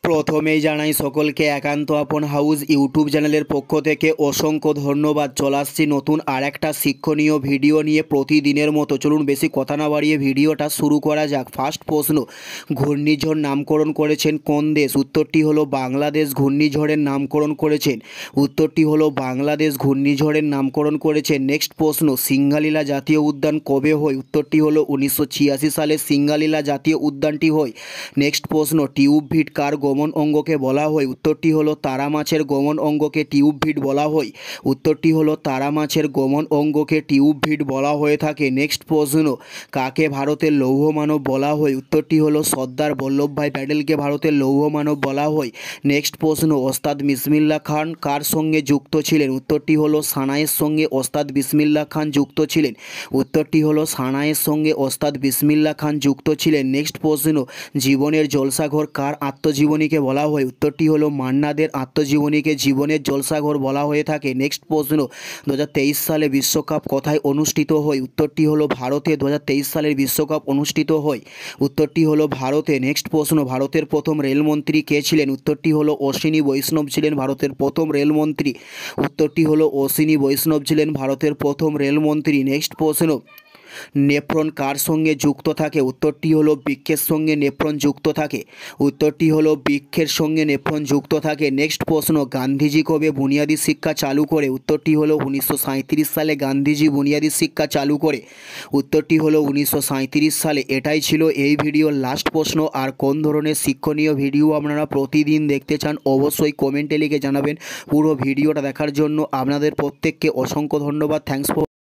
প্রথমেই জানাই সকলকে একান্ত আপন হাউস ইউটিউব চ্যানেলের পক্ষ থেকে অসংখ্য ধন্যবাদ। চলে আসছি নতুন আর একটা শিক্ষণীয় ভিডিও নিয়ে প্রতিদিনের মতো। চলুন বেশি কথা না বাড়িয়ে ভিডিওটা শুরু করা যাক। ফার্স্ট প্রশ্ন, ঘূর্ণিঝড় নামকরণ করেছেন কোন দেশ? উত্তরটি হলো বাংলাদেশ। ঘূর্ণিঝড়ের নামকরণ করেছেন, উত্তরটি হলো বাংলাদেশ ঘূর্ণিঝড়ের নামকরণ করেছেন। নেক্সট প্রশ্ন, সিঙ্গালীলা জাতীয় উদ্যান কবে হয়? উত্তরটি হলো 1986 সালে সিঙ্গালীলা জাতীয় উদ্যানটি হয়। নেক্সট প্রশ্ন, টিউবভিট কার গমন অঙ্গকে বলা হয়? উত্তরটি হলো তারা মাছের গমন অঙ্গকে টিউবভিট বলা হয়। উত্তরটি হলো তারা মাছের গমন অঙ্গকে টিউবভিট বলা হয়ে থাকে। নেক্সট প্রশ্ন, কাকে ভারতের লৌহ মানব বলা হয়? উত্তরটি হলো সর্দার বল্লভভাই প্যাটেলকে ভারতের লৌহ মানব বলা হয়। নেক্সট প্রশ্ন, ওস্তাদ বিসমিল্লাহ খান কার সঙ্গে যুক্ত ছিলেন? উত্তরটি হলো সানাইয়ের সঙ্গে ওস্তাদ বিসমিল্লাহ খান যুক্ত ছিলেন। উত্তরটি হলো সানাইয়ের সঙ্গে ওস্তাদ বিসমিল্লাহ খান যুক্ত ছিলেন। নেক্সট প্রশ্ন, জীবনের জলসাঘর কার আত্মজীবনীকে বলা হয়? উত্তরটি হলো মান্না দের আত্মজীবনীকে জীবনের জলসাঘর বলা হয়ে থাকে। নেক্সট প্রশ্ন, 2023 সালে বিশ্বকাপ কোথায় অনুষ্ঠিত হয়? উত্তরটি হলো ভারতে 2023 সালের বিশ্বকাপ অনুষ্ঠিত হয়। উত্তরটি হলো ভারতে। নেক্সট প্রশ্ন, ভারতের প্রথম রেলমন্ত্রী কে ছিলেন? উত্তরটি হলো অশ্বিনী বৈষ্ণব ছিলেন ভারতের প্রথম রেলমন্ত্রী। উত্তরটি হলো অশ্বিনী বৈষ্ণব ছিলেন ভারতের প্রথম রেলমন্ত্রী। নেক্সট প্রশ্ন, নেফ্রন কার সঙ্গে যুক্ত থাকে? উত্তরটি হলো বৃক্ষের সঙ্গে নেফ্রন যুক্ত থাকে। উত্তরটি হলো বৃক্ষের সঙ্গে নেফ্রন যুক্ত থাকে। নেক্সট প্রশ্ন, গান্ধীজি কবে বুনিয়াদী শিক্ষা চালু করে? উত্তরটি হলো 1937 সালে গান্ধীজি বুনিয়াদী শিক্ষা চালু করে। উত্তরটি হলো 1937 সালে। এটাই ছিল এই ভিডিওর লাস্ট প্রশ্ন। আর কোন ধরনের শিক্ষণীয় ভিডিও আপনারা প্রতিদিন দেখতে চান অবশ্যই কমেন্টে লিখে জানাবেন। পুরো ভিডিওটা দেখার জন্য আপনাদের প্রত্যেককে অসংখ্য ধন্যবাদ। Thanks for